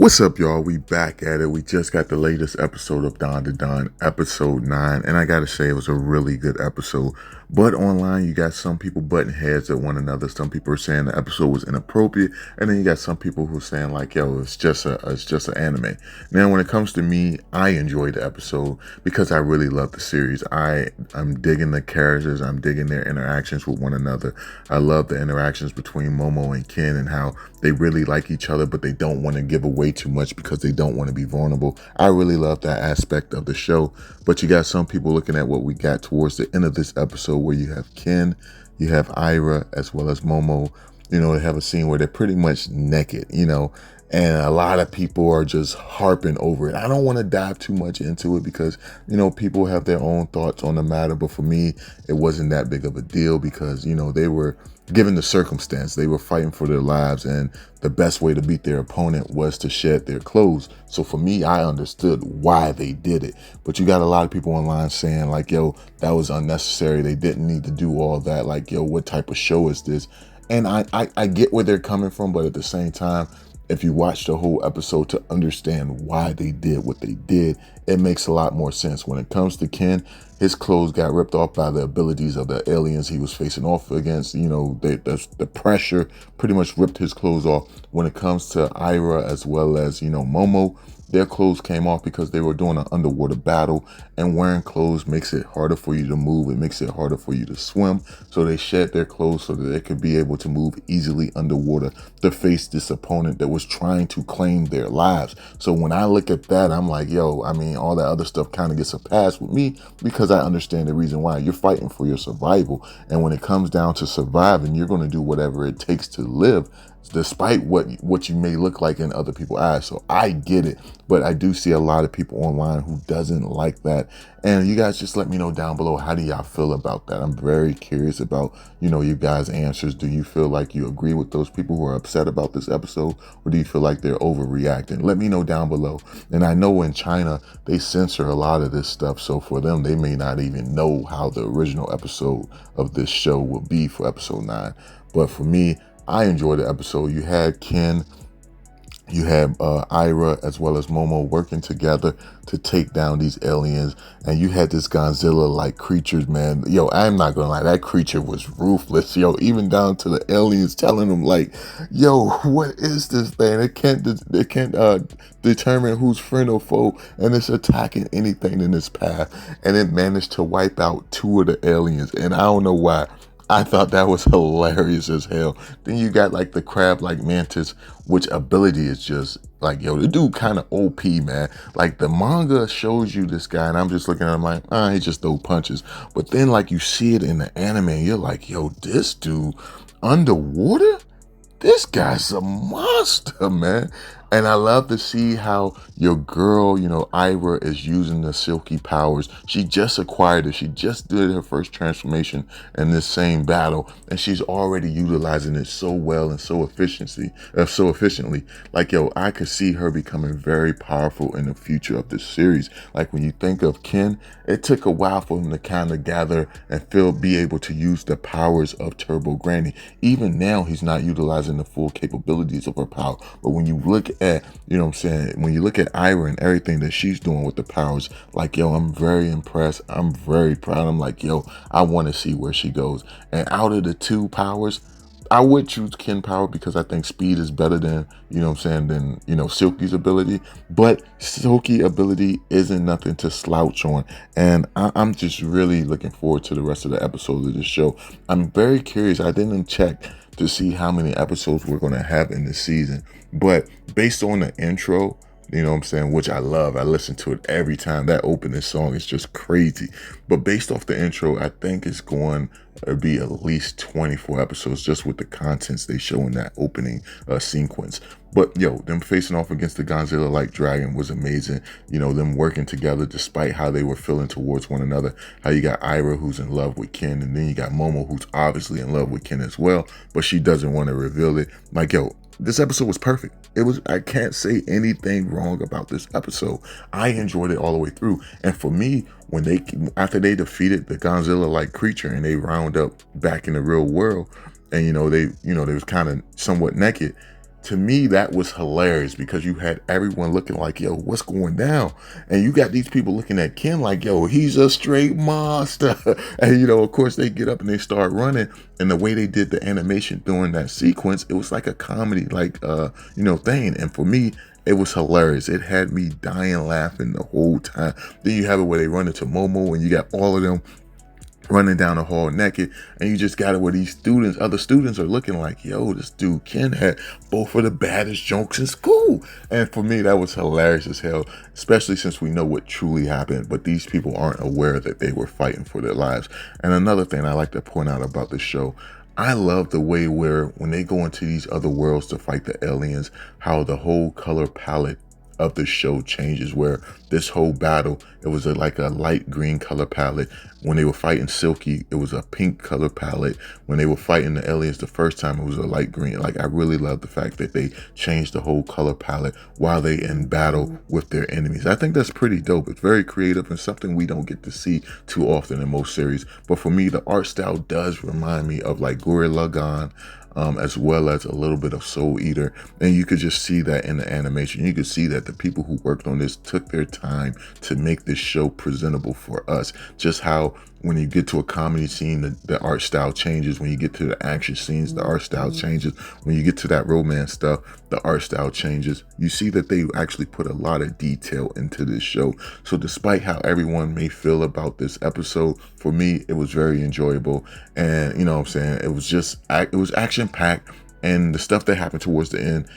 What's up, y'all? We back at it. We just got the latest episode of Dandadan, episode 9, and I gotta say it was a really good episode. But online, you got some people butting heads at one another. Some people are saying the episode was inappropriate, and then you got some people who are saying like, "Yo, it's just an anime." Now, when it comes to me, I enjoyed the episode because I really love the series. I'm digging the characters. I'm digging their interactions with one another. I love the interactions between Momo and Ken and how they really like each other, but they don't want to give away too much because they don't want to be vulnerable. I really love that aspect of the show. But you got some people looking at what we got towards the end of this episode where you have Ken, you have Ira, as well as Momo. They have a scene where they're pretty much naked, and a lot of people are just harping over it. I don't want to dive too much into it because, people have their own thoughts on the matter. But for me, it wasn't that big of a deal because, they were given the circumstance, they were fighting for their lives, and the best way to beat their opponent was to shed their clothes. So for me, I understood why they did it. But you got a lot of people online saying like, yo, that was unnecessary. They didn't need to do all that. Like, yo, what type of show is this? And I get where they're coming from, but at the same time, if you watch the whole episode to understand why they did what they did, it makes a lot more sense. When it comes to Ken, his clothes got ripped off by the abilities of the aliens he was facing off against. The pressure pretty much ripped his clothes off. When it comes to Ira as well as, Momo, their clothes came off because they were doing an underwater battle, and wearing clothes makes it harder for you to move. It makes it harder for you to swim. So they shed their clothes so that they could be able to move easily underwater to face this opponent that was trying to claim their lives. So when I look at that, I'm like, yo, all that other stuff kind of gets a pass with me because I understand the reason why. You're fighting for your survival. And when it comes down to surviving, you're going to do whatever it takes to live, despite what you may look like in other people's eyes. So I get it, but I do see a lot of people online who doesn't like that. And you guys just let me know down below, how do y'all feel about that? I'm very curious about, you guys' answers. Do you feel like you agree with those people who are upset about this episode, or do you feel like they're overreacting? Let me know down below. And I know in China, they censor a lot of this stuff. So for them, they may not even know how the original episode of this show will be for episode 9. But for me, I enjoyed the episode. You had Ken, you had Ira, as well as Momo working together to take down these aliens. And you had this Godzilla-like creatures, man. Yo, I'm not gonna lie, that creature was ruthless. Yo, even down to the aliens telling them like, yo, what is this thing? It can't determine who's friend or foe, and it's attacking anything in its path. And it managed to wipe out 2 of the aliens. And I don't know why. I thought that was hilarious as hell. Then you got like the crab like mantis, which ability is just like, yo, the dude kind of OP, man. Like the manga shows you this guy, and I'm just looking at him like, he just throw punches. But then like you see it in the anime, and you're like, yo, this dude underwater? This guy's a monster, man. And I love to see how your girl, Ira, is using the silky powers. She just acquired it. She just did her first transformation in this same battle, and she's already utilizing it so well and so efficiently. Like, yo, I could see her becoming very powerful in the future of this series. Like when you think of Ken, it took a while for him to kind of gather and be able to use the powers of Turbo Granny. Even now, he's not utilizing the full capabilities of her power. But when you look at, when you look at Ira and everything that she's doing with the powers, like, yo, I'm very impressed. I'm very proud. I'm like, yo, I want to see where she goes. And out of the 2 powers, I would choose Ken power because I think speed is better than, than Silky's ability. But Silky ability isn't nothing to slouch on. And I'm just really looking forward to the rest of the episodes of this show. I'm very curious. I didn't check to see how many episodes we're going to have in this season. But based on the intro, which I love. I listen to it every time. That opening song is just crazy. But based off the intro, I think it's going to be at least 24 episodes just with the contents they show in that opening sequence. But yo, them facing off against the Godzilla-like dragon was amazing. Them working together despite how they were feeling towards one another. How you got Ira, who's in love with Ken, and then you got Momo, who's obviously in love with Ken as well, but she doesn't want to reveal it. Like, yo, this episode was perfect. I can't say anything wrong about this episode. I enjoyed it all the way through. And for me, after they defeated the Godzilla-like creature and they round up back in the real world, and they was kind of somewhat naked, to me, that was hilarious because you had everyone looking like, yo, what's going down? And you got these people looking at Ken like, yo, he's a straight monster. And, of course, they get up and they start running. And the way they did the animation during that sequence, it was like a comedy, like, thing. And for me, it was hilarious. It had me dying laughing the whole time. Then you have it where they run into Momo and you got all of them running down the hall naked, and you just got it where these other students are looking like, yo, this dude Ken had both of the baddest jokes in school. And for me, that was hilarious as hell, especially since we know what truly happened, but these people aren't aware that they were fighting for their lives. And another thing I like to point out about the show, I love the way where when they go into these other worlds to fight the aliens, how the whole color palette of the show changes, where this whole battle, it was like a light green color palette. When they were fighting Silky, it was a pink color palette. When they were fighting the aliens the first time, it was a light green. Like, I really love the fact that they changed the whole color palette while they in battle with their enemies. I think that's pretty dope. It's very creative and something we don't get to see too often in most series. But for me, the art style does remind me of like Gurren Lagann, as well as a little bit of Soul Eater. And you could just see that in the animation. You could see that the people who worked on this took their time to make this show presentable for us. Just how when you get to a comedy scene, the art style changes. When you get to the action scenes, the art style changes. When you get to that romance stuff, the art style changes. You see that they actually put a lot of detail into this show. So despite how everyone may feel about this episode, for me, it was very enjoyable. And you know what I'm saying? It was action packed, and the stuff that happened towards the end,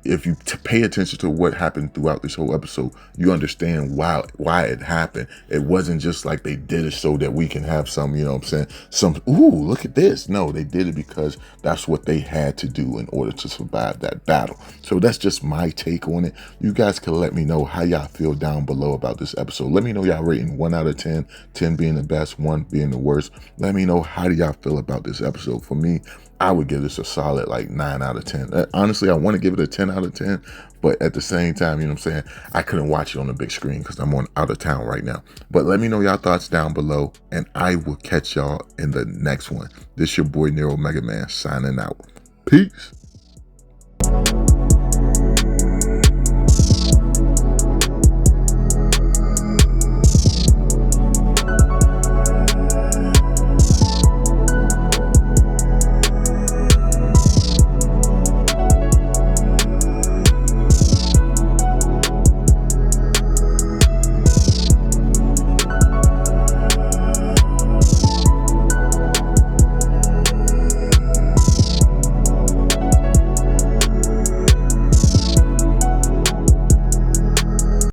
if you pay attention to what happened throughout this whole episode, you understand why it happened. It wasn't just like they did it so that we can have some, ooh, look at this. No, they did it because that's what they had to do in order to survive that battle. So that's just my take on it. You guys can let me know how y'all feel down below about this episode. Let me know y'all rating 1 out of 10, 10 being the best, 1 being the worst. Let me know how do y'all feel about this episode. For me, I would give this a solid like 9 out of 10. Honestly, I want to give it a 10 out of 10, but at the same time, I couldn't watch it on the big screen because I'm out of town right now. But let me know y'all thoughts down below, and I will catch y'all in the next one. This your boy Nero Megaman signing out. Peace.